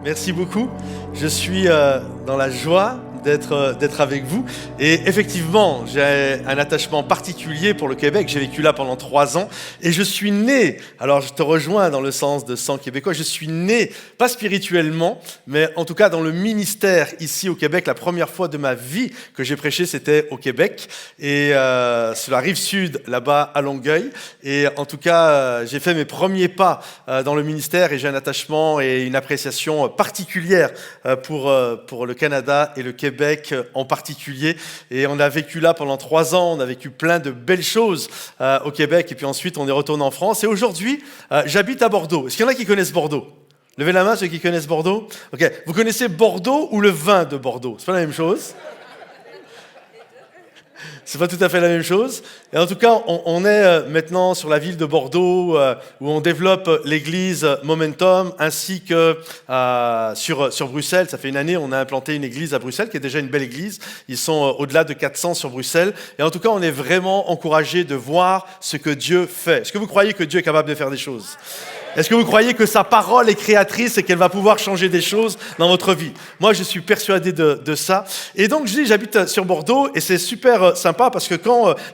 Merci beaucoup. Je suis dans la joie d'être avec vous. Et effectivement, j'ai un attachement particulier pour le Québec. J'ai vécu là pendant 3 ans et je suis né, alors je te rejoins dans le sens de sang québécois, je suis né, pas spirituellement, mais en tout cas dans le ministère ici au Québec. La première fois de ma vie que j'ai prêché, c'était au Québec et sur la rive sud, là-bas à Longueuil. Et en tout cas, j'ai fait mes premiers pas dans le ministère et j'ai un attachement et une appréciation particulière pour le Canada et le Québec en particulier. Et on a vécu là pendant 3 ans, on a vécu plein de belles choses au Québec et puis ensuite on est retourné en France. Et aujourd'hui, j'habite à Bordeaux. Est-ce qu'il y en a qui connaissent Bordeaux ? Levez la main ceux qui connaissent Bordeaux. Ok, vous connaissez Bordeaux ou le vin de Bordeaux ? C'est pas la même chose ? C'est pas tout à fait la même chose. Et en tout cas, on est maintenant sur la ville de Bordeaux où on développe l'église Momentum ainsi que sur Bruxelles. Ça fait une année, on a implanté une église à Bruxelles qui est déjà une belle église. Ils sont au-delà de 400 sur Bruxelles. Et en tout cas, on est vraiment encouragés de voir ce que Dieu fait. Est-ce que vous croyez que Dieu est capable de faire des choses ? Est-ce que vous croyez que sa parole est créatrice et qu'elle va pouvoir changer des choses dans votre vie ? Moi, je suis persuadé de ça. Et donc, je dis, j'habite sur Bordeaux et c'est super sympa parce que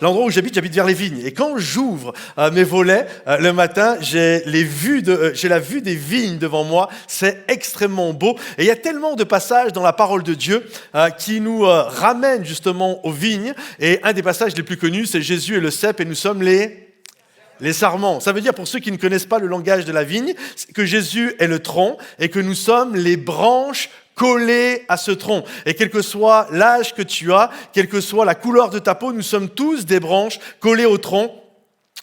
l'endroit où j'habite vers les vignes. Et quand j'ouvre mes volets le matin, j'ai la vue des vignes devant moi. C'est extrêmement beau. Et il y a tellement de passages dans la parole de Dieu qui nous ramènent justement aux vignes. Et un des passages les plus connus, c'est Jésus et le cep et nous sommes les sarments. Ça veut dire, pour ceux qui ne connaissent pas le langage de la vigne, que Jésus est le tronc et que nous sommes les branches collées à ce tronc. Et quel que soit l'âge que tu as, quelle que soit la couleur de ta peau, nous sommes tous des branches collées au tronc.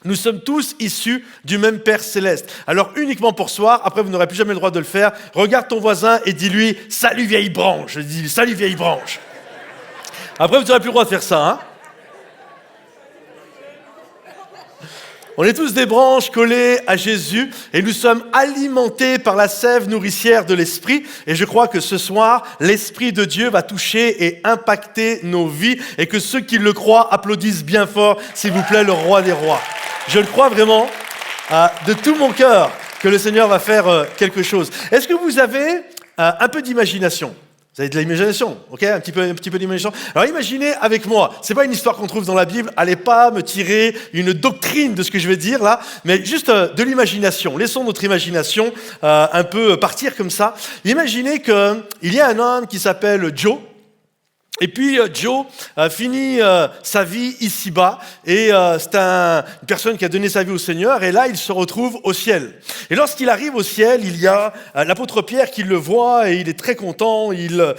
Nous sommes tous issus du même Père Céleste. Alors uniquement pour ce soir, après vous n'aurez plus jamais le droit de le faire, regarde ton voisin et dis-lui « Salut vieille branche !» Je dis « Salut vieille branche !» Après vous n'aurez plus le droit de faire ça, hein. On est tous des branches collées à Jésus et nous sommes alimentés par la sève nourricière de l'Esprit. Et je crois que ce soir, l'Esprit de Dieu va toucher et impacter nos vies et que ceux qui le croient applaudissent bien fort, s'il vous plaît, le Roi des Rois. Je le crois vraiment de tout mon cœur que le Seigneur va faire quelque chose. Est-ce que vous avez un peu d'imagination ? Vous avez de l'imagination, ok ? Un petit peu d'imagination. Alors imaginez avec moi, c'est pas une histoire qu'on trouve dans la Bible, allez pas me tirer une doctrine de ce que je vais dire là, mais juste de l'imagination. Laissons notre imagination un peu partir comme ça. Imaginez qu'il y a un homme qui s'appelle Joe. Et puis Joe finit sa vie ici-bas et c'est une personne qui a donné sa vie au Seigneur et là il se retrouve au ciel. Et lorsqu'il arrive au ciel, il y a l'apôtre Pierre qui le voit et il est très content, il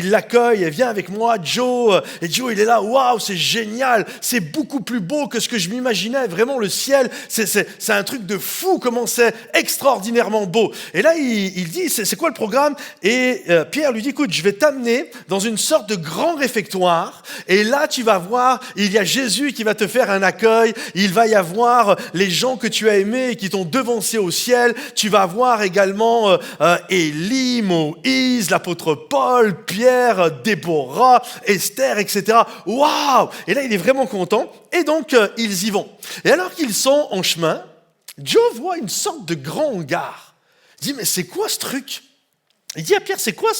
l'accueille et viens avec moi Joe. Et Joe il est là, waouh c'est génial, c'est beaucoup plus beau que ce que je m'imaginais, vraiment le ciel, c'est un truc de fou, comment c'est extraordinairement beau. Et là il dit c'est quoi le programme ? Et Pierre lui dit écoute je vais t'amener dans une sorte de grand réfectoire et là tu vas voir il y a Jésus qui va te faire un accueil, il va y avoir les gens que tu as aimés et qui t'ont devancé au ciel, tu vas voir également Élie, Moïse, l'apôtre Paul, Pierre, Déborah, Esther, etc. Waouh! Et là il est vraiment content et donc ils y vont. Et alors qu'ils sont en chemin, Joe voit une sorte de grand hangar. Il dit mais c'est quoi ce truc? Il dit à Pierre c'est quoi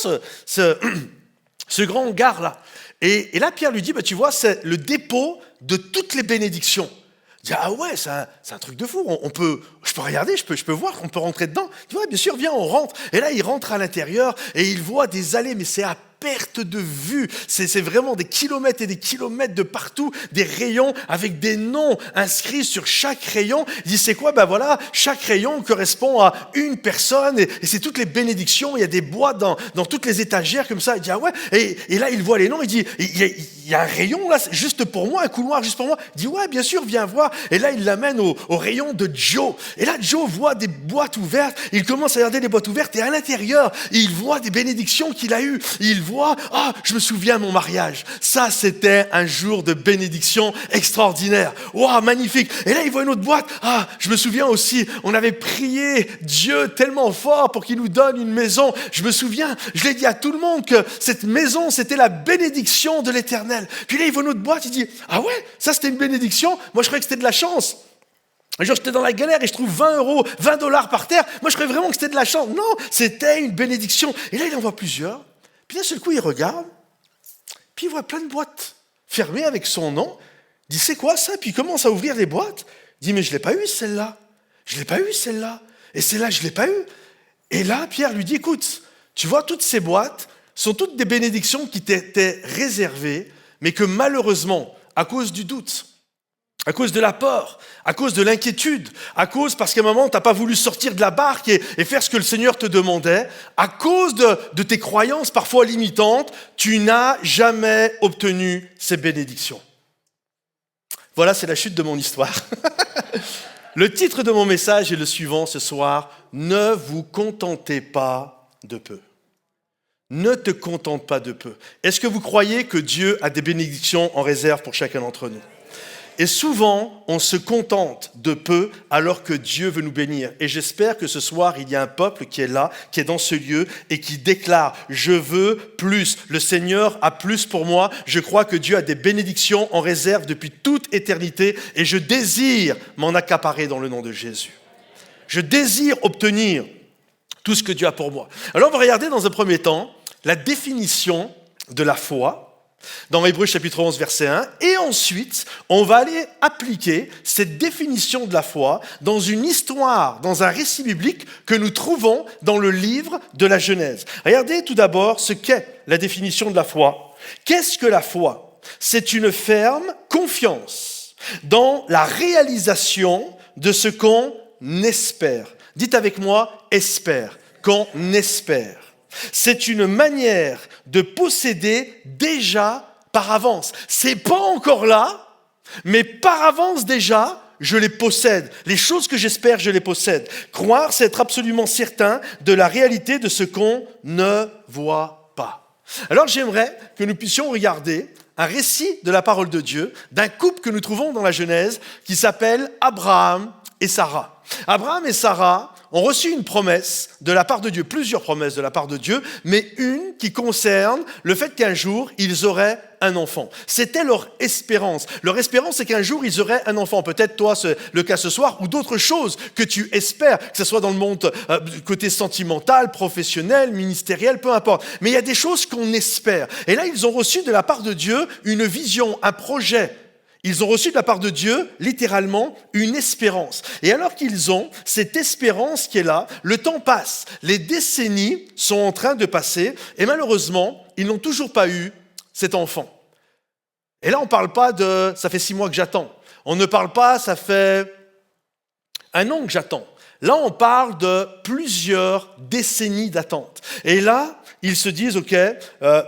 ce grand hangar-là. Et là, Pierre lui dit, tu vois, c'est le dépôt de toutes les bénédictions. Il dit, ah ouais, c'est un truc de fou, je peux regarder, je peux voir, on peut rentrer dedans. Il dit, ouais, bien sûr, viens, on rentre. Et là, il rentre à l'intérieur et il voit des allées, mais c'est à perte de vue, c'est vraiment des kilomètres et des kilomètres de partout, des rayons avec des noms inscrits sur chaque rayon. Il dit c'est quoi ? Ben voilà, chaque rayon correspond à une personne et c'est toutes les bénédictions. Il y a des boîtes dans toutes les étagères comme ça. Il dit ah ouais. Et là il voit les noms. Il dit il y a un rayon là juste pour moi, un couloir juste pour moi. Il dit ouais bien sûr viens voir. Et là il l'amène au rayon de Joe. Et là Joe voit des boîtes ouvertes. Il commence à regarder les boîtes ouvertes et à l'intérieur il voit des bénédictions qu'il a eues. Il voit, je me souviens mon mariage. Ça, c'était un jour de bénédiction extraordinaire. Waouh, magnifique. Et là, il voit une autre boîte. Je me souviens aussi, on avait prié Dieu tellement fort pour qu'il nous donne une maison. Je me souviens, je l'ai dit à tout le monde que cette maison, c'était la bénédiction de l'Éternel. Puis là, il voit une autre boîte, il dit, ah ouais, ça c'était une bénédiction. Moi, je croyais que c'était de la chance. Genre, j'étais dans la galère et je trouve 20 euros, 20 dollars par terre. Moi, je croyais vraiment que c'était de la chance. Non, c'était une bénédiction. Et là, il en voit plusieurs. Puis d'un seul coup, il regarde. Puis il voit plein de boîtes fermées avec son nom. Il dit, c'est quoi ça? Puis il commence à ouvrir les boîtes. Il dit, mais je ne l'ai pas eu celle-là. Je ne l'ai pas eu celle-là. Et celle-là, je ne l'ai pas eu. Et là, Pierre lui dit, écoute, tu vois, toutes ces boîtes sont toutes des bénédictions qui t'étaient réservées, mais que malheureusement, à cause du doute, à cause de la peur, à cause de l'inquiétude, à cause parce qu'à un moment, tu n'as pas voulu sortir de la barque et faire ce que le Seigneur te demandait, à cause de tes croyances parfois limitantes, tu n'as jamais obtenu ces bénédictions. Voilà, c'est la chute de mon histoire. Le titre de mon message est le suivant ce soir, « Ne vous contentez pas de peu ». Ne te contente pas de peu. Est-ce que vous croyez que Dieu a des bénédictions en réserve pour chacun d'entre nous? Et souvent, on se contente de peu alors que Dieu veut nous bénir. Et j'espère que ce soir, il y a un peuple qui est là, qui est dans ce lieu et qui déclare « Je veux plus, le Seigneur a plus pour moi. Je crois que Dieu a des bénédictions en réserve depuis toute éternité et je désire m'en accaparer dans le nom de Jésus. Je désire obtenir tout ce que Dieu a pour moi. » Alors, on va regarder dans un premier temps la définition de la foi dans Hébreux chapitre 11, verset 1. Et ensuite, on va aller appliquer cette définition de la foi dans une histoire, dans un récit biblique que nous trouvons dans le livre de la Genèse. Regardez tout d'abord ce qu'est la définition de la foi. Qu'est-ce que la foi? C'est une ferme confiance dans la réalisation de ce qu'on espère. Dites avec moi, espère, qu'on espère. C'est une manière de posséder déjà par avance. C'est pas encore là, mais par avance déjà, je les possède. Les choses que j'espère, je les possède. Croire, c'est être absolument certain de la réalité de ce qu'on ne voit pas. Alors j'aimerais que nous puissions regarder un récit de la parole de Dieu d'un couple que nous trouvons dans la Genèse qui s'appelle Abraham et Sarah. Abraham et Sarah ont reçu une promesse de la part de Dieu, plusieurs promesses de la part de Dieu, mais une qui concerne le fait qu'un jour, ils auraient un enfant. C'était leur espérance. Leur espérance, c'est qu'un jour, ils auraient un enfant. Peut-être toi, c'est le cas ce soir, ou d'autres choses que tu espères, que ce soit dans le monde côté sentimental, professionnel, ministériel, peu importe. Mais il y a des choses qu'on espère. Et là, ils ont reçu de la part de Dieu une vision, un projet. Ils ont reçu de la part de Dieu, littéralement, une espérance. Et alors qu'ils ont cette espérance qui est là, le temps passe, les décennies sont en train de passer, et malheureusement, ils n'ont toujours pas eu cet enfant. Et là, on ne parle pas de « ça fait 6 mois que j'attends ». On ne parle pas « ça fait 1 an que j'attends ». Là, on parle de plusieurs décennies d'attente. Et là, ils se disent, ok,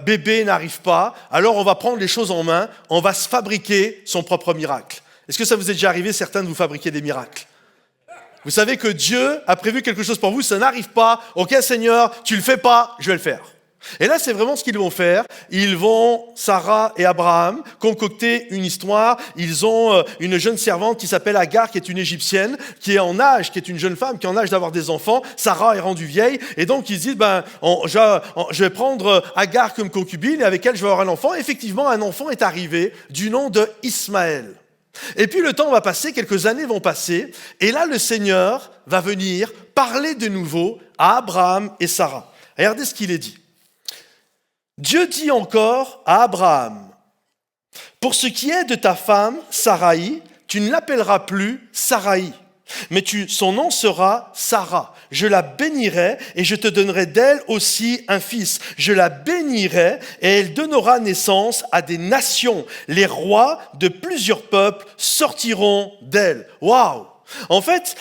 bébé n'arrive pas, alors on va prendre les choses en main, on va se fabriquer son propre miracle. Est-ce que ça vous est déjà arrivé, certains, de vous fabriquer des miracles? Vous savez que Dieu a prévu quelque chose pour vous, ça n'arrive pas, ok Seigneur, tu le fais pas, je vais le faire. Et là, c'est vraiment ce qu'ils vont faire. Ils vont, Sarah et Abraham, concocter une histoire. Ils ont une jeune servante qui s'appelle Agar, qui est une Égyptienne, qui est en âge, qui est une jeune femme, qui est en âge d'avoir des enfants. Sarah est rendue vieille. Et donc, ils se disent, je vais prendre Agar comme concubine et avec elle, je vais avoir un enfant. Et effectivement, un enfant est arrivé du nom de Ismaël. Et puis, le temps va passer, quelques années vont passer. Et là, le Seigneur va venir parler de nouveau à Abraham et Sarah. Regardez ce qu'il est dit. Dieu dit encore à Abraham, « Pour ce qui est de ta femme, Saraï, tu ne l'appelleras plus Saraï, mais son nom sera Sarah. Je la bénirai et je te donnerai d'elle aussi un fils. Je la bénirai et elle donnera naissance à des nations. Les rois de plusieurs peuples sortiront d'elle. » Waouh! En fait,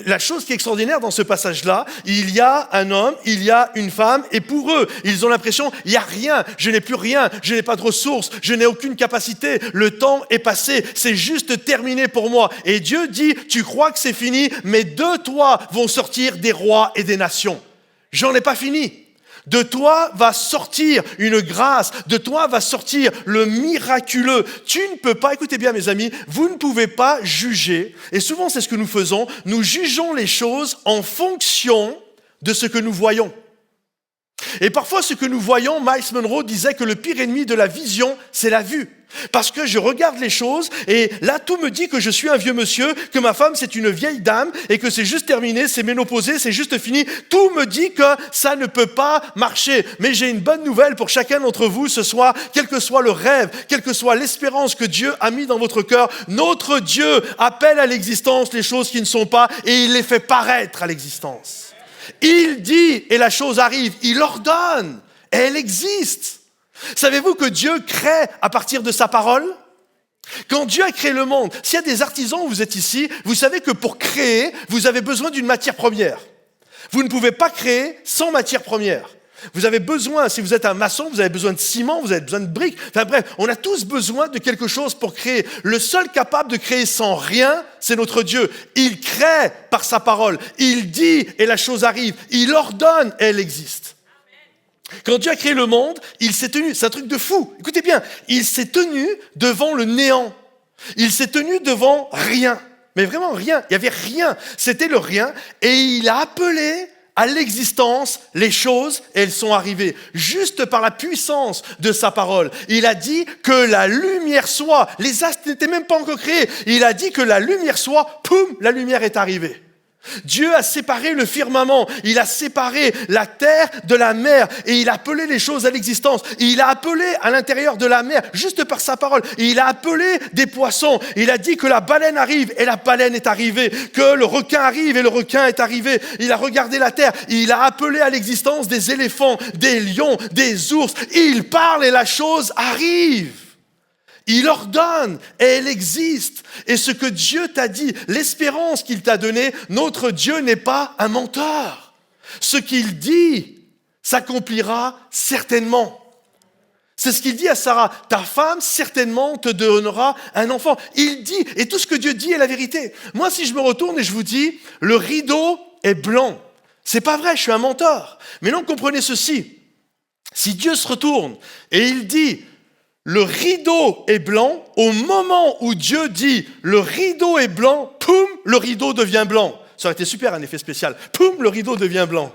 la chose qui est extraordinaire dans ce passage-là, il y a un homme, il y a une femme, et pour eux, ils ont l'impression, il n'y a rien, je n'ai plus rien, je n'ai pas de ressources, je n'ai aucune capacité, le temps est passé, c'est juste terminé pour moi. Et Dieu dit, tu crois que c'est fini, mais de toi vont sortir des rois et des nations. J'en ai pas fini. De toi va sortir une grâce, de toi va sortir le miraculeux. Tu ne peux pas, écoutez bien mes amis, vous ne pouvez pas juger, et souvent c'est ce que nous faisons, nous jugeons les choses en fonction de ce que nous voyons. Et parfois ce que nous voyons, Miles Monroe disait que le pire ennemi de la vision, c'est la vue. Parce que je regarde les choses et là, tout me dit que je suis un vieux monsieur, que ma femme, c'est une vieille dame et que c'est juste terminé, c'est ménopausé, c'est juste fini. Tout me dit que ça ne peut pas marcher. Mais j'ai une bonne nouvelle pour chacun d'entre vous ce soir, quel que soit le rêve, quelle que soit l'espérance que Dieu a mis dans votre cœur, notre Dieu appelle à l'existence les choses qui ne sont pas et il les fait paraître à l'existence. Il dit et la chose arrive, il ordonne et elle existe. Savez-vous que Dieu crée à partir de sa parole? Quand Dieu a créé le monde, s'il y a des artisans, vous êtes ici, vous savez que pour créer, vous avez besoin d'une matière première. Vous ne pouvez pas créer sans matière première. Vous avez besoin, si vous êtes un maçon, vous avez besoin de ciment, vous avez besoin de briques. Enfin bref, on a tous besoin de quelque chose pour créer. Le seul capable de créer sans rien, c'est notre Dieu. Il crée par sa parole. Il dit et la chose arrive. Il ordonne et elle existe. Quand Dieu a créé le monde, il s'est tenu, c'est un truc de fou, écoutez bien, il s'est tenu devant le néant, il s'est tenu devant rien, mais vraiment rien, il n'y avait rien, c'était le rien, et il a appelé à l'existence les choses, et elles sont arrivées, juste par la puissance de sa parole. Il a dit que la lumière soit, les astres n'étaient même pas encore créés, il a dit que la lumière soit, poum, la lumière est arrivée. Dieu a séparé le firmament, il a séparé la terre de la mer et il a appelé les choses à l'existence. Il a appelé à l'intérieur de la mer, juste par sa parole, il a appelé des poissons. Il a dit que la baleine arrive et la baleine est arrivée, que le requin arrive et le requin est arrivé. Il a regardé la terre, il a appelé à l'existence des éléphants, des lions, des ours. Il parle et la chose arrive. Il ordonne et elle existe. Et ce que Dieu t'a dit, l'espérance qu'il t'a donnée, notre Dieu n'est pas un menteur. Ce qu'il dit s'accomplira certainement. C'est ce qu'il dit à Sarah. Ta femme certainement te donnera un enfant. Il dit, et tout ce que Dieu dit est la vérité. Moi, si je me retourne et je vous dis, le rideau est blanc. C'est pas vrai, je suis un menteur. Mais non, comprenez ceci. Si Dieu se retourne et il dit, le rideau est blanc, au moment où Dieu dit le rideau est blanc, poum, le rideau devient blanc. Ça aurait été super, un effet spécial. Poum, le rideau devient blanc.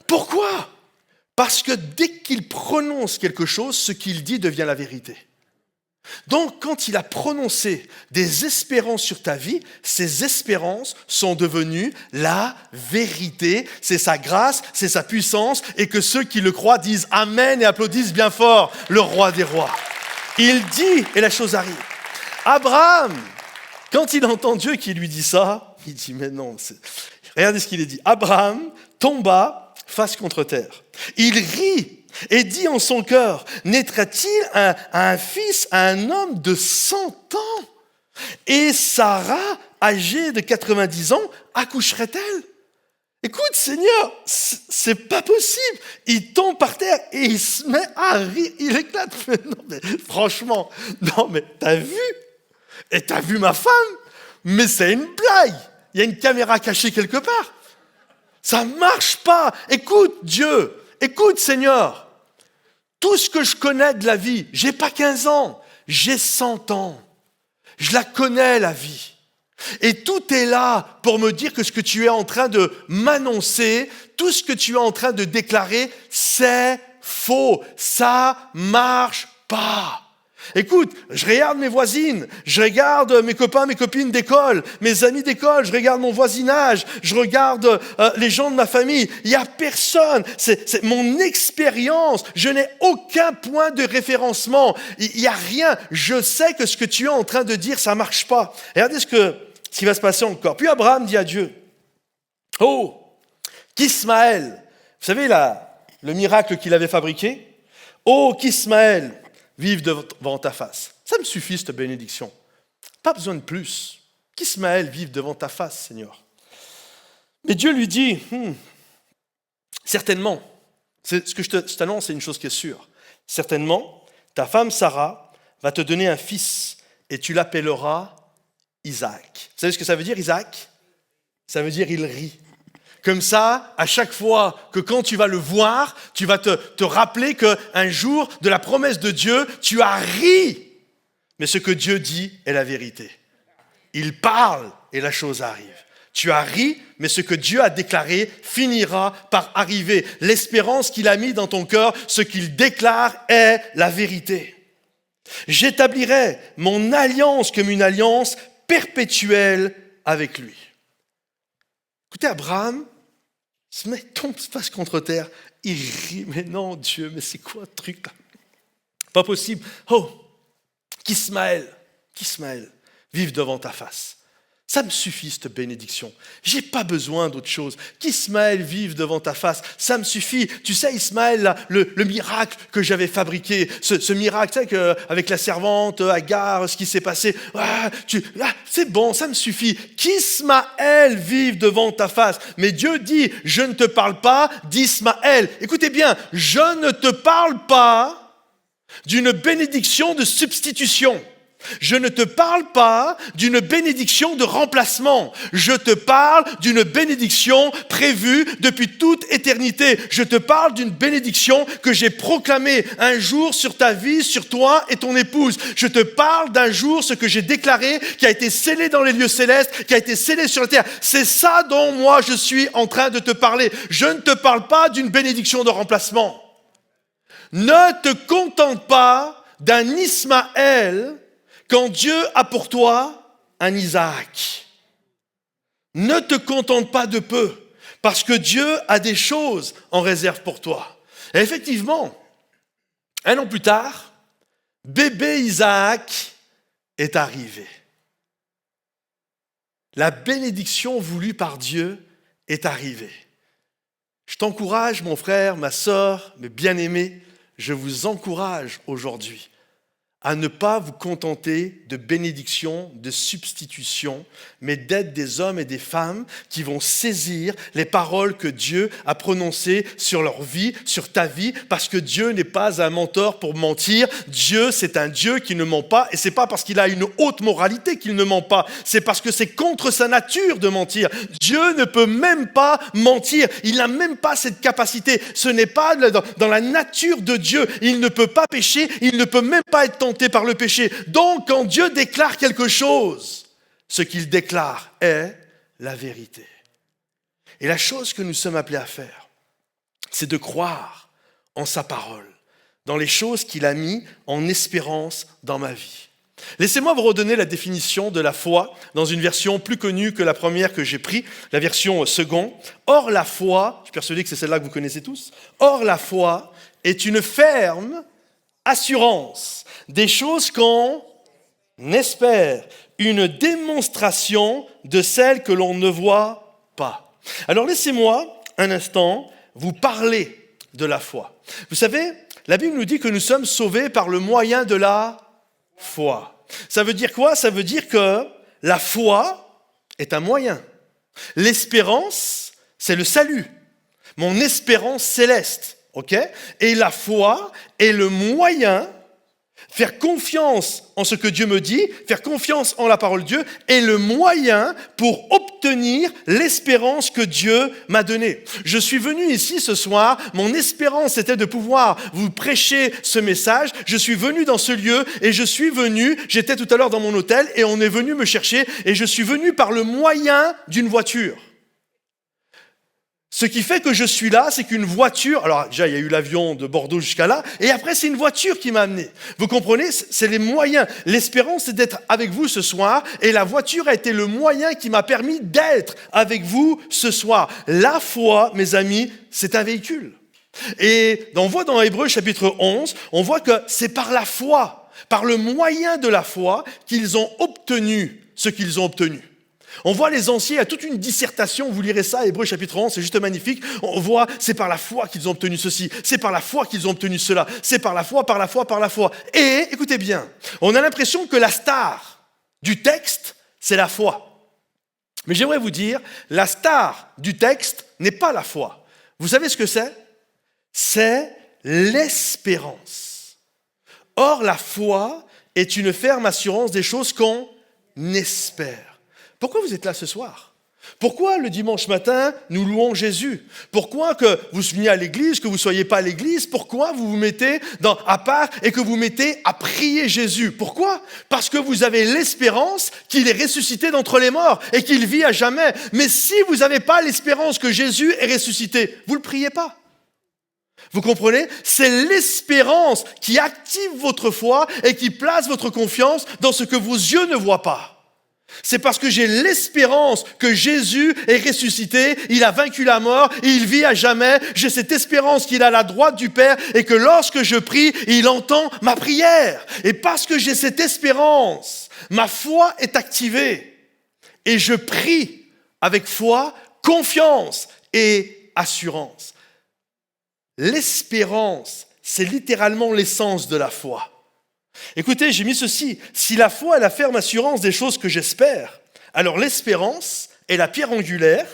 Pourquoi? Parce que dès qu'il prononce quelque chose, ce qu'il dit devient la vérité. Donc, quand il a prononcé des espérances sur ta vie, ces espérances sont devenues la vérité. C'est sa grâce, c'est sa puissance, et que ceux qui le croient disent Amen et applaudissent bien fort le roi des rois. Il dit, et la chose arrive. Abraham, quand il entend Dieu qui lui dit ça, il dit, mais non, regardez ce qu'il est dit. Abraham tomba face contre terre. Il rit et dit en son cœur, naîtra-t-il un fils à un homme de 100 ans? Et Sarah, âgée de 90 ans, accoucherait-elle? Écoute, Seigneur, c'est pas possible. Il tombe par terre et il se met à rire. Il éclate. Non, mais franchement, non, mais t'as vu? Et t'as vu ma femme? Mais c'est une blague. Il y a une caméra cachée quelque part. Ça marche pas. Écoute, Dieu. Écoute, Seigneur. Tout ce que je connais de la vie, j'ai pas 15 ans, j'ai 100 ans. Je la connais, la vie. Et tout est là pour me dire que ce que tu es en train de m'annoncer, tout ce que tu es en train de déclarer, c'est faux. Ça marche pas. Écoute, je regarde mes voisines, je regarde mes copains, mes copines d'école, mes amis d'école, je regarde mon voisinage, je regarde les gens de ma famille. Il n'y a personne. C'est mon expérience. Je n'ai aucun point de référencement. Il n'y a rien. Je sais que ce que tu es en train de dire, ça ne marche pas. Et regardez ce qui va se passer encore. Puis Abraham dit à Dieu, « Oh, qu'Ismaël, vous savez le miracle qu'il avait fabriqué? Oh, qu'Ismaël vive devant ta face. » Ça me suffit, cette bénédiction. Pas besoin de plus. Qu'Ismaël vive devant ta face, Seigneur. Mais Dieu lui dit, certainement, ce que je t'annonce, c'est une chose qui est sûre. Certainement, ta femme Sarah va te donner un fils et tu l'appelleras Isaac. Vous savez ce que ça veut dire, Isaac? Ça veut dire il rit. Comme ça, à chaque fois que quand tu vas le voir, tu vas te rappeler qu'un jour, de la promesse de Dieu, tu as ri. Mais ce que Dieu dit est la vérité. Il parle et la chose arrive. Tu as ri, mais ce que Dieu a déclaré finira par arriver. L'espérance qu'il a mis dans ton cœur, ce qu'il déclare est la vérité. J'établirai mon alliance comme une alliance perpétuelle avec lui. Écoutez, Abraham tombe face contre terre. Il rit, mais non, Dieu, mais c'est quoi ce truc là? Pas possible. Oh, qu'Ismaël vive devant ta face. Ça me suffit, cette bénédiction. J'ai pas besoin d'autre chose. Qu'Ismaël vive devant ta face, ça me suffit. Tu sais, Ismaël, là, le miracle que j'avais fabriqué, ce miracle, tu sais, avec la servante, Agar, ce qui s'est passé, c'est bon, ça me suffit. Qu'Ismaël vive devant ta face. Mais Dieu dit, je ne te parle pas d'Ismaël. Écoutez bien, je ne te parle pas d'une bénédiction de substitution. Je ne te parle pas d'une bénédiction de remplacement. Je te parle d'une bénédiction prévue depuis toute éternité. Je te parle d'une bénédiction que j'ai proclamée un jour sur ta vie, sur toi et ton épouse. Je te parle d'un jour, ce que j'ai déclaré, qui a été scellé dans les lieux célestes, qui a été scellé sur la terre. C'est ça dont moi je suis en train de te parler. Je ne te parle pas d'une bénédiction de remplacement. Ne te contente pas d'un Ismaël quand Dieu a pour toi un Isaac. Ne te contente pas de peu, parce que Dieu a des choses en réserve pour toi. Et effectivement, 1 an plus tard, bébé Isaac est arrivé. La bénédiction voulue par Dieu est arrivée. Je t'encourage, mon frère, ma sœur, mes bien-aimés, je vous encourage aujourd'hui à ne pas vous contenter de bénédictions, de substitutions, mais d'être des hommes et des femmes qui vont saisir les paroles que Dieu a prononcées sur leur vie, sur ta vie, parce que Dieu n'est pas un menteur pour mentir. Dieu, c'est un Dieu qui ne ment pas, et c'est pas parce qu'il a une haute moralité qu'il ne ment pas, c'est parce que c'est contre sa nature de mentir. Dieu ne peut même pas mentir, il n'a même pas cette capacité, ce n'est pas dans la nature de Dieu, il ne peut pas pécher, il ne peut même pas être tenté par le péché. Donc, quand Dieu déclare quelque chose, ce qu'il déclare est la vérité. Et la chose que nous sommes appelés à faire, c'est de croire en sa parole, dans les choses qu'il a mis en espérance dans ma vie. Laissez-moi vous redonner la définition de la foi dans une version plus connue que la première que j'ai prise, la version seconde. Or, la foi, je suis persuadé que c'est celle-là que vous connaissez tous, or, la foi est une ferme assurance des choses qu'on espère, une démonstration de celles que l'on ne voit pas. Alors laissez-moi un instant vous parler de la foi. Vous savez, la Bible nous dit que nous sommes sauvés par le moyen de la foi. Ça veut dire quoi? Ça veut dire que la foi est un moyen. L'espérance, c'est le salut. Mon espérance céleste. Okay? Et la foi est le moyen, faire confiance en ce que Dieu me dit, faire confiance en la parole de Dieu, est le moyen pour obtenir l'espérance que Dieu m'a donnée. Je suis venu ici ce soir, mon espérance était de pouvoir vous prêcher ce message. Je suis venu dans ce lieu et j'étais tout à l'heure dans mon hôtel et on est venu me chercher et je suis venu par le moyen d'une voiture. Ce qui fait que je suis là, c'est qu'une voiture, alors déjà il y a eu l'avion de Bordeaux jusqu'à là, et après c'est une voiture qui m'a amené. Vous comprenez, c'est les moyens. L'espérance c'est d'être avec vous ce soir, et la voiture a été le moyen qui m'a permis d'être avec vous ce soir. La foi, mes amis, c'est un véhicule. Et on voit dans Hébreux chapitre 11, on voit que c'est par la foi, par le moyen de la foi, qu'ils ont obtenu ce qu'ils ont obtenu. On voit les anciens, il y a toute une dissertation, vous lirez ça, Hébreux chapitre 11, c'est juste magnifique. On voit, c'est par la foi qu'ils ont obtenu ceci, c'est par la foi qu'ils ont obtenu cela, c'est par la foi, par la foi, par la foi. Et, écoutez bien, on a l'impression que la star du texte, c'est la foi. Mais j'aimerais vous dire, la star du texte n'est pas la foi. Vous savez ce que c'est? C'est l'espérance. Or, la foi est une ferme assurance des choses qu'on espère. Pourquoi vous êtes là ce soir? Pourquoi le dimanche matin, nous louons Jésus? Pourquoi que vous veniez à l'église, que vous ne soyez pas à l'église? Pourquoi vous vous mettez à part et que vous mettez à prier Jésus? Pourquoi? Parce que vous avez l'espérance qu'il est ressuscité d'entre les morts et qu'il vit à jamais. Mais si vous n'avez pas l'espérance que Jésus est ressuscité, vous ne le priez pas. Vous comprenez? C'est l'espérance qui active votre foi et qui place votre confiance dans ce que vos yeux ne voient pas. C'est parce que j'ai l'espérance que Jésus est ressuscité, il a vaincu la mort, il vit à jamais. J'ai cette espérance qu'il est à la droite du Père et que lorsque je prie, il entend ma prière. Et parce que j'ai cette espérance, ma foi est activée et je prie avec foi, confiance et assurance. L'espérance, c'est littéralement l'essence de la foi. Écoutez, j'ai mis ceci. Si la foi est la ferme assurance des choses que j'espère, alors l'espérance est la pierre angulaire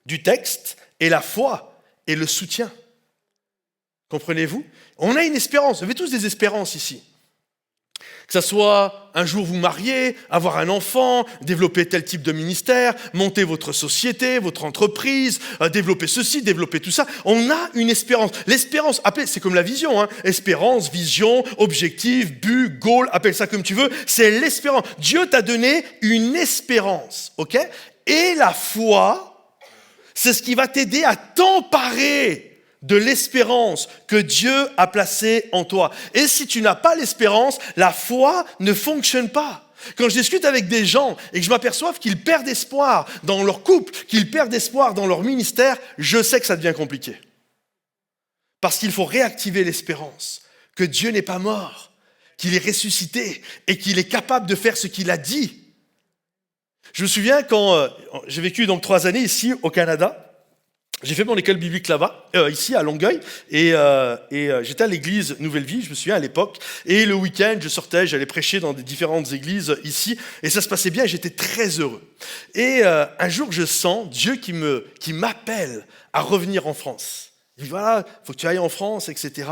du texte et la foi est le soutien. Comprenez-vous? On a une espérance. Vous avez tous des espérances ici. Que ce soit un jour vous marier, avoir un enfant, développer tel type de ministère, monter votre société, votre entreprise, développer ceci, développer tout ça. On a une espérance. L'espérance, c'est comme la vision. Espérance, vision, objectif, but, goal, appelle ça comme tu veux. C'est l'espérance. Dieu t'a donné une espérance, ok? Et la foi, c'est ce qui va t'aider à t'emparer de l'espérance que Dieu a placée en toi. Et si tu n'as pas l'espérance, la foi ne fonctionne pas. Quand je discute avec des gens et que je m'aperçois qu'ils perdent espoir dans leur couple, qu'ils perdent espoir dans leur ministère, je sais que ça devient compliqué. Parce qu'il faut réactiver l'espérance, que Dieu n'est pas mort, qu'il est ressuscité et qu'il est capable de faire ce qu'il a dit. Je me souviens quand j'ai vécu donc 3 années ici au Canada. J'ai fait mon école biblique là-bas, ici à Longueuil, et j'étais à l'église Nouvelle Vie, je me souviens à l'époque, et le week-end, je sortais, j'allais prêcher dans des différentes églises ici, et ça se passait bien, et j'étais très heureux. Et un jour, je sens Dieu qui m'appelle à revenir en France. Il dit voilà, il faut que tu ailles en France, etc.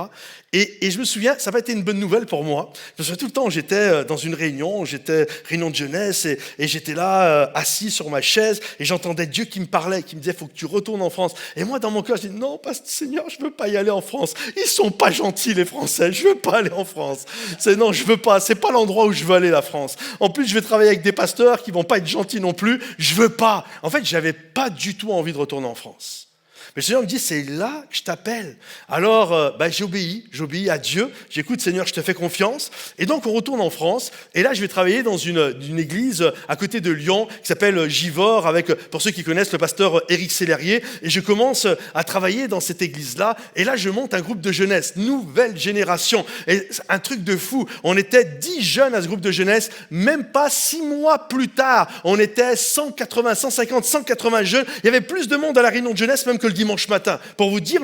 Et je me souviens, ça n'a pas été une bonne nouvelle pour moi. Je me souviens tout le temps, j'étais dans une réunion de jeunesse, et j'étais là, assis sur ma chaise, et j'entendais Dieu qui me parlait, qui me disait, il faut que tu retournes en France. Et moi, dans mon cœur, je dis, non, Seigneur, je ne veux pas y aller en France. Ils ne sont pas gentils, les Français, je ne veux pas aller en France. Non, je ne veux pas, ce n'est pas l'endroit où je veux aller, la France. En plus, je vais travailler avec des pasteurs qui ne vont pas être gentils non plus, je ne veux pas. En fait, je n'avais pas du tout envie de retourner en France. Mais le Seigneur me dit, c'est là que je t'appelle. Alors, j'obéis à Dieu. J'écoute, Seigneur, je te fais confiance. Et donc, on retourne en France. Et là, je vais travailler dans une église à côté de Lyon qui s'appelle Givors, avec, pour ceux qui connaissent, le pasteur Éric Sellerier. Et je commence à travailler dans cette église-là. Et là, je monte un groupe de jeunesse, nouvelle génération. Et un truc de fou. On était 10 jeunes à ce groupe de jeunesse. Même pas 6 mois plus tard, on était 180, 150, 180 jeunes. Il y avait plus de monde à la réunion de jeunesse même que le dimanche matin, pour vous dire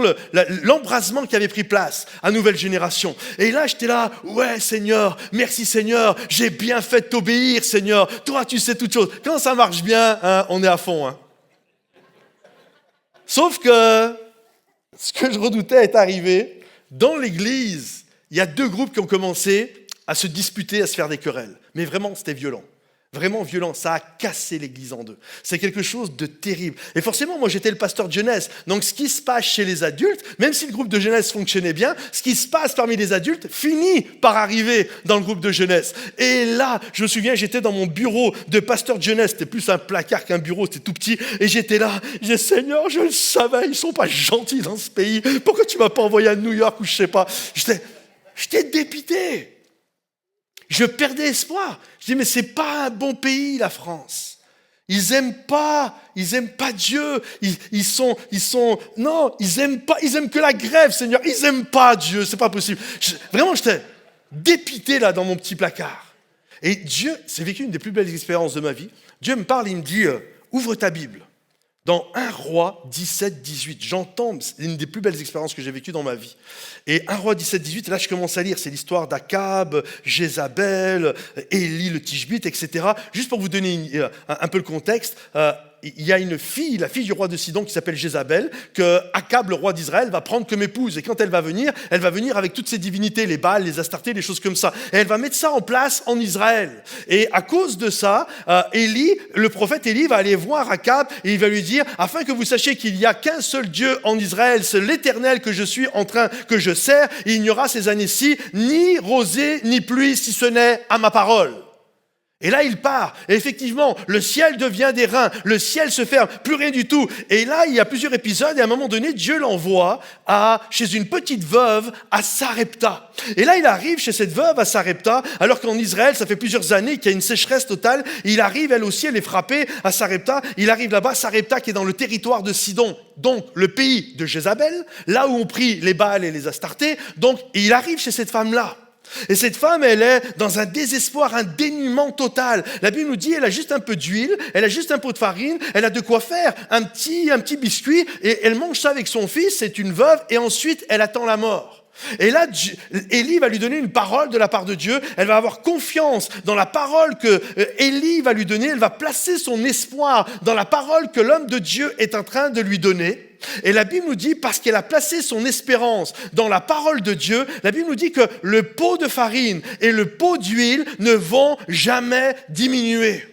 l'embrasement qui avait pris place à Nouvelle Génération. Et là, j'étais là, ouais Seigneur, merci Seigneur, j'ai bien fait de t'obéir Seigneur, toi tu sais toutes choses. Quand ça marche bien, on est à fond. Sauf que ce que je redoutais est arrivé. Dans l'église, il y a 2 groupes qui ont commencé à se disputer, à se faire des querelles. Mais vraiment, c'était violent. Vraiment violent, ça a cassé l'église en 2. C'est quelque chose de terrible. Et forcément, moi j'étais le pasteur de jeunesse. Donc ce qui se passe chez les adultes, même si le groupe de jeunesse fonctionnait bien, ce qui se passe parmi les adultes finit par arriver dans le groupe de jeunesse. Et là, je me souviens, j'étais dans mon bureau de pasteur de jeunesse. C'était plus un placard qu'un bureau, c'était tout petit. Et j'étais là, je disais, Seigneur, je le savais, ils ne sont pas gentils dans ce pays. Pourquoi tu ne m'as pas envoyé à New York ou je ne sais pas. J'étais dépité. Je perdais espoir. Je dis, mais c'est pas un bon pays, la France. Ils aiment pas Dieu. Ils aiment que la grève, Seigneur. Ils aiment pas Dieu, c'est pas possible. Vraiment, j'étais dépité là dans mon petit placard. Et Dieu, c'est vécu une des plus belles expériences de ma vie. Dieu me parle, il me dit, ouvre ta Bible. Dans 1 Roi 17, 18, j'entends, c'est une des plus belles expériences que j'ai vécues dans ma vie. Et 1 Roi 17, 18, là je commence à lire, c'est l'histoire d'Akab, Jézabel, Élie le Tishbite, etc. Juste pour vous donner un peu le contexte, il y a une fille, la fille du roi de Sidon qui s'appelle Jézabel, que Akab, le roi d'Israël, va prendre comme épouse. Et quand elle va venir avec toutes ses divinités, les Baals, les Astartés, les choses comme ça. Et elle va mettre ça en place en Israël. Et à cause de ça, le prophète Élie va aller voir Akab et il va lui dire, afin que vous sachiez qu'il n'y a qu'un seul Dieu en Israël, c'est l'Éternel que je sers, il n'y aura ces années-ci ni rosée ni pluie si ce n'est à ma parole. Et là, il part. Et effectivement, le ciel devient des reins. Le ciel se ferme. Plus rien du tout. Et là, il y a plusieurs épisodes. Et à un moment donné, Dieu l'envoie chez une petite veuve à Sarepta. Et là, il arrive chez cette veuve à Sarepta, alors qu'en Israël, ça fait plusieurs années qu'il y a une sécheresse totale. Et il arrive, elle aussi, elle est frappée à Sarepta. Il arrive là-bas, Sarepta qui est dans le territoire de Sidon. Donc, le pays de Jézabel, là où on prie les Baals et les Astartés. Donc, il arrive chez cette femme-là. Et cette femme, elle est dans un désespoir, un dénuement total. La Bible nous dit, elle a juste un peu d'huile, elle a juste un pot de farine, elle a de quoi faire un petit biscuit, et elle mange ça avec son fils, c'est une veuve, et ensuite, elle attend la mort. Et là, Élie va lui donner une parole de la part de Dieu, elle va avoir confiance dans la parole que Élie va lui donner, elle va placer son espoir dans la parole que l'homme de Dieu est en train de lui donner. Et la Bible nous dit, parce qu'elle a placé son espérance dans la parole de Dieu, la Bible nous dit que le pot de farine et le pot d'huile ne vont jamais diminuer.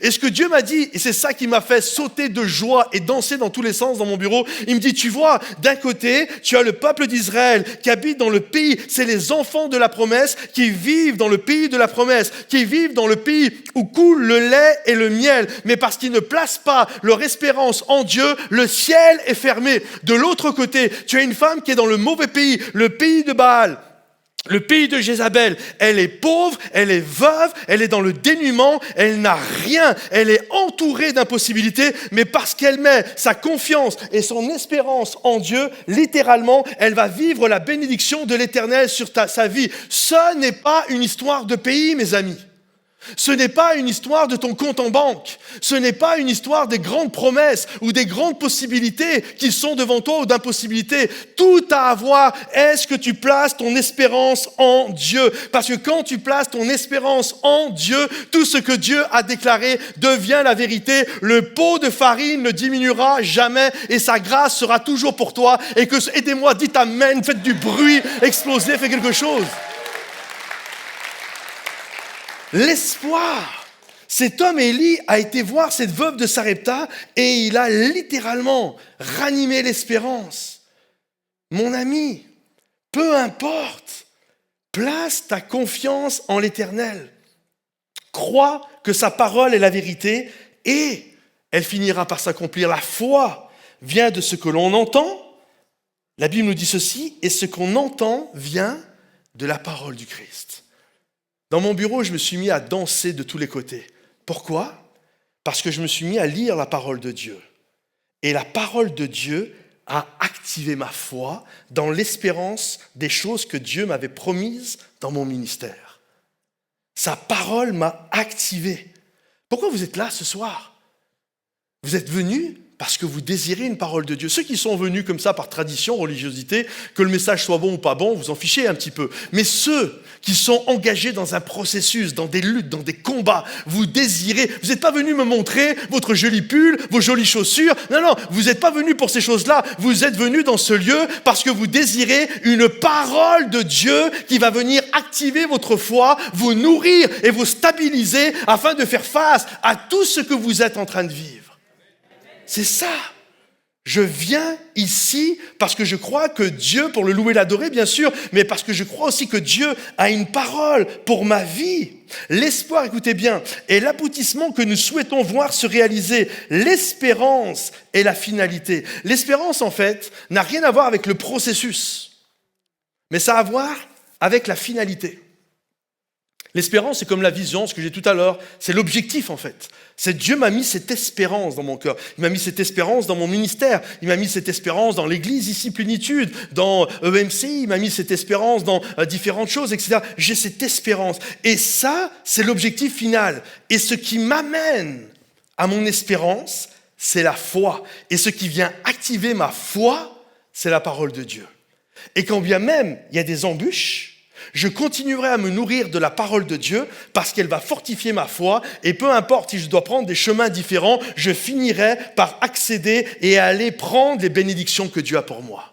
Et ce que Dieu m'a dit, et c'est ça qui m'a fait sauter de joie et danser dans tous les sens dans mon bureau, il me dit, tu vois, d'un côté, tu as le peuple d'Israël qui habite dans le pays, c'est les enfants de la promesse qui vivent dans le pays de la promesse, qui vivent dans le pays où coule le lait et le miel, mais parce qu'ils ne placent pas leur espérance en Dieu, le ciel est fermé. De l'autre côté, tu as une femme qui est dans le mauvais pays, le pays de Baal, le pays de Jézabel. Elle est pauvre, elle est veuve, elle est dans le dénuement, elle n'a rien, elle est entourée d'impossibilités, mais parce qu'elle met sa confiance et son espérance en Dieu, littéralement, elle va vivre la bénédiction de l'Éternel sur sa vie. Ce n'est pas une histoire de pays, mes amis. Ce n'est pas une histoire de ton compte en banque. Ce n'est pas une histoire des grandes promesses ou des grandes possibilités qui sont devant toi ou d'impossibilités. Tout a à voir. Est-ce que tu places ton espérance en Dieu? Parce que quand tu places ton espérance en Dieu, tout ce que Dieu a déclaré devient la vérité. Le pot de farine ne diminuera jamais et sa grâce sera toujours pour toi. Et que, aidez-moi, dites amen, faites du bruit, explosez, faites quelque chose. L'espoir. Cet homme Élie a été voir cette veuve de Sarepta et il a littéralement ranimé l'espérance. Mon ami, peu importe, place ta confiance en l'Éternel. Crois que sa parole est la vérité et elle finira par s'accomplir. La foi vient de ce que l'on entend. La Bible nous dit ceci, et ce qu'on entend vient de la parole du Christ. Dans mon bureau, je me suis mis à danser de tous les côtés. Pourquoi? Parce que je me suis mis à lire la parole de Dieu. Et la parole de Dieu a activé ma foi dans l'espérance des choses que Dieu m'avait promises dans mon ministère. Sa parole m'a activé. Pourquoi vous êtes là ce soir? Vous êtes venus parce que vous désirez une parole de Dieu. Ceux qui sont venus comme ça par tradition, religiosité, que le message soit bon ou pas bon, vous en fichez un petit peu. Mais ceux qui sont engagés dans un processus, dans des luttes, dans des combats, vous désirez. Vous n'êtes pas venus me montrer votre joli pull, vos jolies chaussures. Non, vous n'êtes pas venus pour ces choses-là. Vous êtes venus dans ce lieu parce que vous désirez une parole de Dieu qui va venir activer votre foi, vous nourrir et vous stabiliser afin de faire face à tout ce que vous êtes en train de vivre. C'est ça. Je viens ici parce que je crois que Dieu, pour le louer et l'adorer bien sûr, mais parce que je crois aussi que Dieu a une parole pour ma vie. L'espoir, écoutez bien, est l'aboutissement que nous souhaitons voir se réaliser. L'espérance est la finalité. L'espérance, en fait, n'a rien à voir avec le processus, mais ça a à voir avec la finalité. L'espérance, c'est comme la vision, ce que j'ai dit tout à l'heure, c'est l'objectif en fait. C'est Dieu m'a mis cette espérance dans mon cœur. Il m'a mis cette espérance dans mon ministère. Il m'a mis cette espérance dans l'église ici, Plénitude, dans EMCI. Il m'a mis cette espérance dans différentes choses, etc. J'ai cette espérance. Et ça, c'est l'objectif final. Et ce qui m'amène à mon espérance, c'est la foi. Et ce qui vient activer ma foi, c'est la parole de Dieu. Et quand bien même il y a des embûches, je continuerai à me nourrir de la parole de Dieu parce qu'elle va fortifier ma foi et peu importe si je dois prendre des chemins différents, je finirai par accéder et aller prendre les bénédictions que Dieu a pour moi.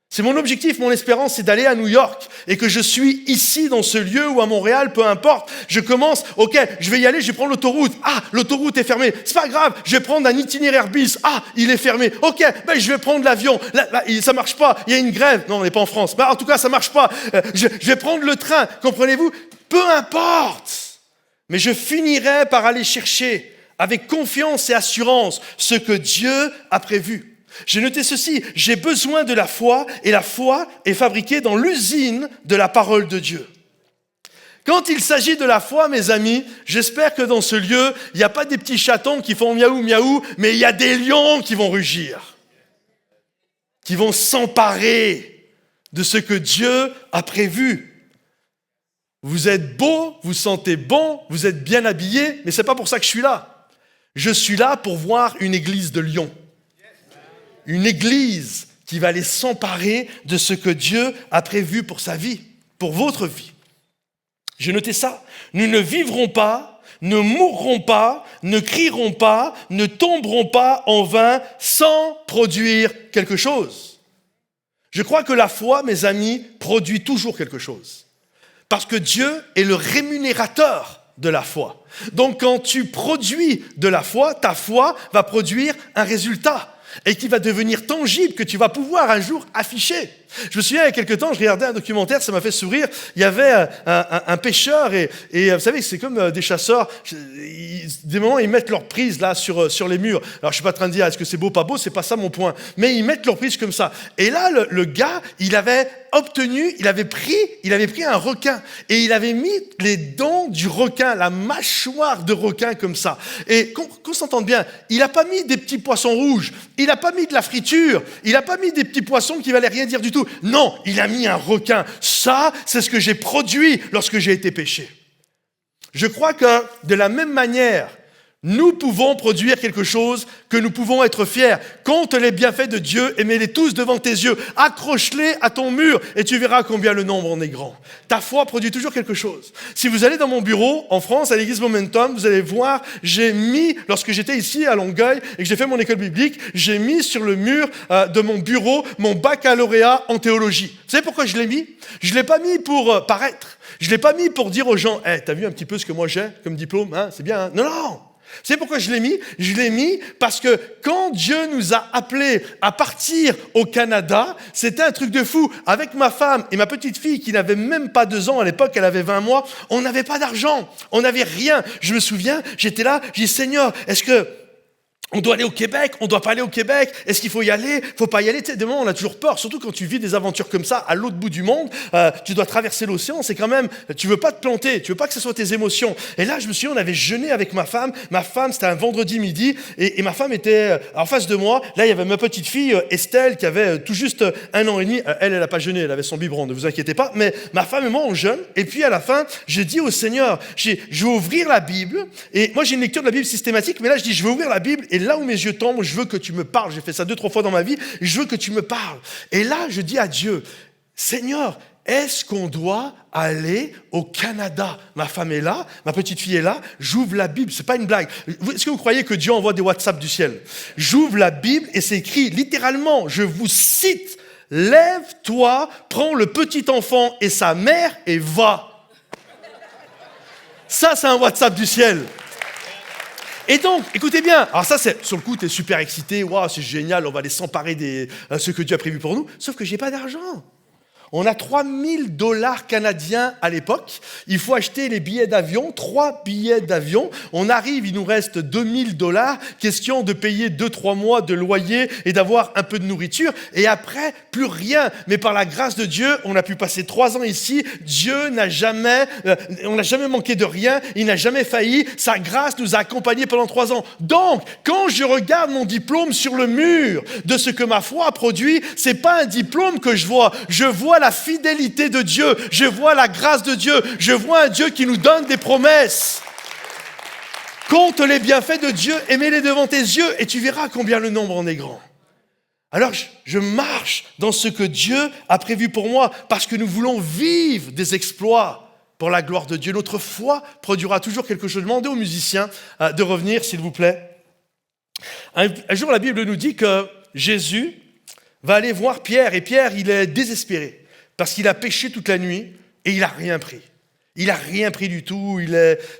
C'est mon objectif, mon espérance, c'est d'aller à New York et que je suis ici dans ce lieu ou à Montréal, peu importe. Je commence, ok, je vais y aller, je vais prendre l'autoroute. Ah, l'autoroute est fermée. C'est pas grave, je vais prendre un itinéraire bis. Ah, il est fermé. Ok, je vais prendre l'avion. Là, ça marche pas, il y a une grève. Non, on n'est pas en France. Mais en tout cas, ça marche pas. Je vais prendre le train, comprenez-vous? Peu importe. mais je finirai par aller chercher avec confiance et assurance ce que Dieu a prévu. J'ai noté ceci, j'ai besoin de la foi et la foi est fabriquée dans l'usine de la parole de Dieu. Quand il s'agit de la foi, mes amis, j'espère que dans ce lieu, il n'y a pas des petits chatons qui font miaou miaou, mais il y a des lions qui vont rugir, qui vont s'emparer de ce que Dieu a prévu. Vous êtes beau, vous sentez bon, vous êtes bien habillé, mais ce n'est pas pour ça que je suis là. Je suis là pour voir une église de lions. Une église qui va aller s'emparer de ce que Dieu a prévu pour sa vie, pour votre vie. J'ai noté ça. Nous ne vivrons pas, ne mourrons pas, ne crierons pas, ne tomberons pas en vain sans produire quelque chose. Je crois que la foi, mes amis, produit toujours quelque chose. Parce que Dieu est le rémunérateur de la foi. Donc quand tu produis de la foi, ta foi va produire un résultat et qui va devenir tangible, que tu vas pouvoir un jour afficher. Je me souviens, il y a quelque temps, je regardais un documentaire, ça m'a fait sourire. Il y avait un pêcheur et vous savez, c'est comme des chasseurs. Des moments, ils mettent leur prise là sur les murs. Alors, je suis pas en train de dire, est-ce que c'est beau, pas beau, c'est pas ça mon point. Mais ils mettent leur prise comme ça. Et là, le gars, il avait pris un requin et il avait mis les dents du requin, la mâchoire de requin comme ça. Et qu'on s'entende bien, il n'a pas mis des petits poissons rouges, il n'a pas mis de la friture, il n'a pas mis des petits poissons qui valaient rien dire du tout. Non, il a mis un requin. Ça, c'est ce que j'ai produit lorsque j'ai été pêché. Je crois que de la même manière, nous pouvons produire quelque chose que nous pouvons être fiers. Compte les bienfaits de Dieu et mets-les tous devant tes yeux. Accroche-les à ton mur et tu verras combien le nombre en est grand. Ta foi produit toujours quelque chose. Si vous allez dans mon bureau, en France, à l'église Momentum, vous allez voir, j'ai mis, lorsque j'étais ici à Longueuil et que j'ai fait mon école biblique, j'ai mis sur le mur de mon bureau mon baccalauréat en théologie. Vous savez pourquoi je l'ai mis? Je ne l'ai pas mis pour paraître. Je ne l'ai pas mis pour dire aux gens, hey, t'as vu un petit peu ce que moi j'ai comme diplôme, hein? C'est bien, hein? Non, non. Vous savez pourquoi je l'ai mis? Je l'ai mis parce que quand Dieu nous a appelés à partir au Canada, c'était un truc de fou. Avec ma femme et ma petite fille qui n'avait même pas 2 ans à l'époque, elle avait 20 mois, on n'avait pas d'argent, on n'avait rien. Je me souviens, j'étais là, j'ai dit Seigneur, est-ce que on doit aller au Québec, on ne doit pas aller au Québec, est-ce qu'il faut y aller, faut pas y aller? Tu sais, des moments, on a toujours peur, surtout quand tu vis des aventures comme ça, à l'autre bout du monde, tu dois traverser l'océan, c'est quand même, tu veux pas te planter, tu veux pas que ce soit tes émotions. Et là, je me souviens, on avait jeûné avec ma femme, c'était un vendredi midi, et ma femme était en face de moi, là, il y avait ma petite fille, Estelle, qui avait tout juste 1 an et demi, elle a pas jeûné, elle avait son biberon, ne vous inquiétez pas, mais ma femme et moi, on jeûne, et puis à la fin, je dis au Seigneur, je vais ouvrir la Bible, et moi, j'ai une lecture de la Bible systématique, mais là, je dis, je vais ouvrir la Bible, et là où mes yeux tombent, je veux que tu me parles. J'ai fait ça 2-3 fois dans ma vie. Je veux que tu me parles. Et là, je dis à Dieu, Seigneur, est-ce qu'on doit aller au Canada? Ma femme est là, ma petite fille est là, j'ouvre la Bible, c'est pas une blague. Est-ce que vous croyez que Dieu envoie des WhatsApp du ciel? J'ouvre la Bible et c'est écrit littéralement, je vous cite, lève-toi, prends le petit enfant et sa mère et va. Ça, c'est un WhatsApp du ciel. Et donc, écoutez bien, alors ça, c'est, sur le coup, tu es super excité, waouh, c'est génial, on va aller s'emparer de ce que Dieu a prévu pour nous, sauf que j'ai pas d'argent. On a $3 000 canadiens à l'époque. Il faut acheter les billets d'avion, 3 billets d'avion. On arrive, il nous reste $2 000. Question de payer 2-3 mois de loyer et d'avoir un peu de nourriture. Et après, plus rien. Mais par la grâce de Dieu, on a pu passer 3 ans ici. Dieu on n'a jamais manqué de rien. Il n'a jamais failli. Sa grâce nous a accompagnés pendant 3 ans. Donc, quand je regarde mon diplôme sur le mur de ce que ma foi a produit, c'est pas un diplôme que je vois. Je vois la fidélité de Dieu, je vois la grâce de Dieu, je vois un Dieu qui nous donne des promesses. Compte les bienfaits de Dieu et mets-les devant tes yeux et tu verras combien le nombre en est grand. Alors je marche dans ce que Dieu a prévu pour moi parce que nous voulons vivre des exploits pour la gloire de Dieu. Notre foi produira toujours quelque chose. Demandez aux musiciens de revenir, s'il vous plaît. Un jour, la Bible nous dit que Jésus va aller voir Pierre et Pierre, il est désespéré. Parce qu'il a pêché toute la nuit et il n'a rien pris. Il n'a rien pris du tout,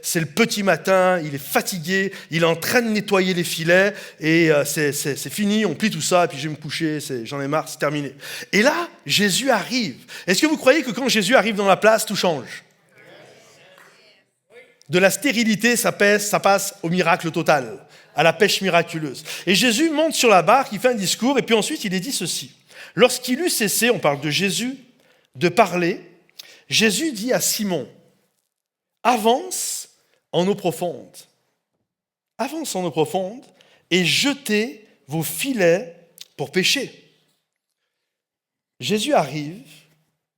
c'est le petit matin, il est fatigué, il est en train de nettoyer les filets et c'est fini, on plie tout ça et puis je vais me coucher, j'en ai marre, c'est terminé. Et là, Jésus arrive. Est-ce que vous croyez que quand Jésus arrive dans la place, tout change? De la stérilité, ça passe au miracle total, à la pêche miraculeuse. Et Jésus monte sur la barque, il fait un discours, et puis ensuite il est dit ceci. Lorsqu'il eut cessé, on parle de Jésus, de parler, Jésus dit à Simon, avance en eau profonde. Avance en eau profonde et jetez vos filets pour pêcher. Jésus arrive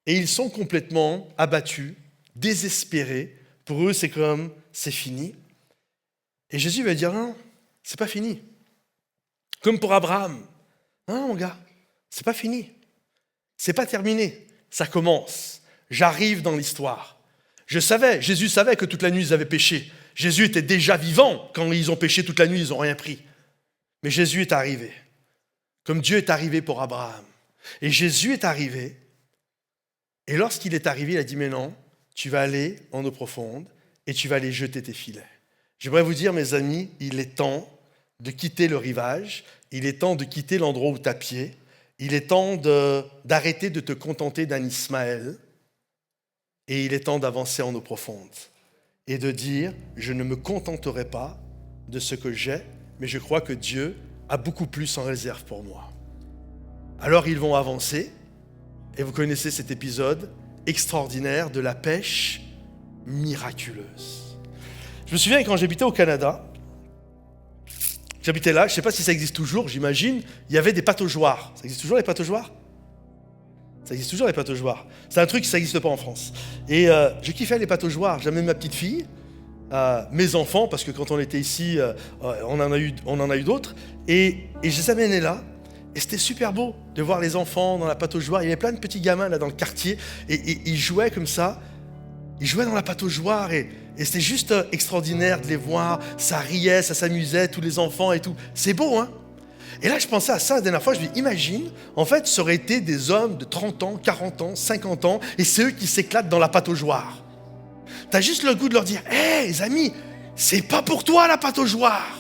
et ils sont complètement abattus, désespérés. Pour eux, c'est comme, c'est fini. Et Jésus va dire, non, c'est pas fini. Comme pour Abraham. Non, mon gars, c'est pas fini. C'est pas terminé. Ça commence. J'arrive dans l'histoire. Jésus savait que toute la nuit, ils avaient péché. Jésus était déjà vivant. Quand ils ont péché toute la nuit, ils n'ont rien pris. Mais Jésus est arrivé. Comme Dieu est arrivé pour Abraham. Et Jésus est arrivé. Et lorsqu'il est arrivé, il a dit, mais non, tu vas aller en eau profonde et tu vas aller jeter tes filets. J'aimerais vous dire, mes amis, il est temps de quitter le rivage. Il est temps de quitter l'endroit où tu as pied. Il est temps d'arrêter de te contenter d'un Ismaël. Et il est temps d'avancer en eau profonde. Et de dire, je ne me contenterai pas de ce que j'ai, mais je crois que Dieu a beaucoup plus en réserve pour moi. Alors ils vont avancer. Et vous connaissez cet épisode extraordinaire de la pêche miraculeuse. Je me souviens quand j'habitais au Canada, j'habitais là, je ne sais pas si ça existe toujours, j'imagine, il y avait des pataugeoires. Ça existe toujours les pataugeoires ? Ça existe toujours les pataugeoires. C'est un truc qui n'existe pas en France. Et je kiffais les pataugeoires. J'amenais ma petite fille, mes enfants, parce que quand on était ici, on en a eu d'autres. Et je les amenais là. Et c'était super beau de voir les enfants dans la pataugeoire. Il y avait plein de petits gamins là dans le quartier. Et ils jouaient comme ça. Ils jouaient dans la pataugeoire. Et c'était juste extraordinaire de les voir. Ça riait, ça s'amusait, tous les enfants et tout. C'est beau, hein ? Et là, je pensais à ça la dernière fois, je me dis, imagine, en fait, ça aurait été des hommes de 30 ans, 40 ans, 50 ans, et c'est eux qui s'éclatent dans la pataugeoire. T'as juste le goût de leur dire, hé, les amis, c'est pas pour toi la pataugeoire.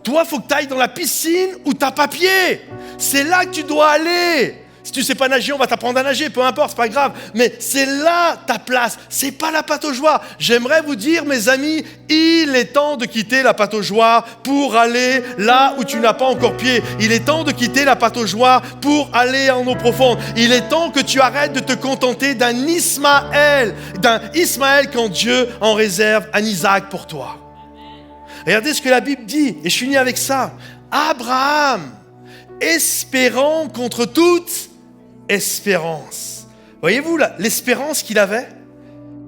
Toi, faut que t'ailles dans la piscine où t'as pas pied. C'est là que tu dois aller. Si tu sais pas nager, on va t'apprendre à nager, peu importe, c'est pas grave. Mais c'est là ta place, c'est pas la pataugeoire. J'aimerais vous dire, mes amis, il est temps de quitter la pataugeoire pour aller là où tu n'as pas encore pied. Il est temps de quitter la pataugeoire pour aller en eau profonde. Il est temps que tu arrêtes de te contenter d'un Ismaël quand Dieu en réserve un Isaac pour toi. Regardez ce que la Bible dit, et je finis avec ça. Abraham, espérant contre toute espérance. Voyez-vous l'espérance qu'il avait ?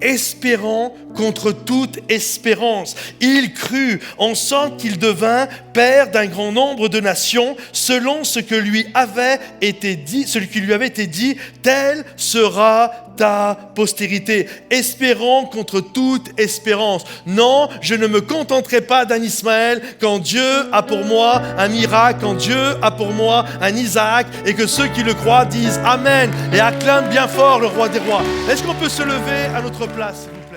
Espérant contre toute espérance. Il crut en sorte qu'il devint père d'un grand nombre de nations, selon ce que lui avait été dit, celui qui lui avait été dit, telle sera ta postérité. Espérant contre toute espérance. Non, je ne me contenterai pas d'un Ismaël quand Dieu a pour moi un miracle, quand Dieu a pour moi un Isaac, et que ceux qui le croient disent Amen et acclament bien fort le roi des rois. Est-ce qu'on peut se lever à notre place, s'il vous plaît ?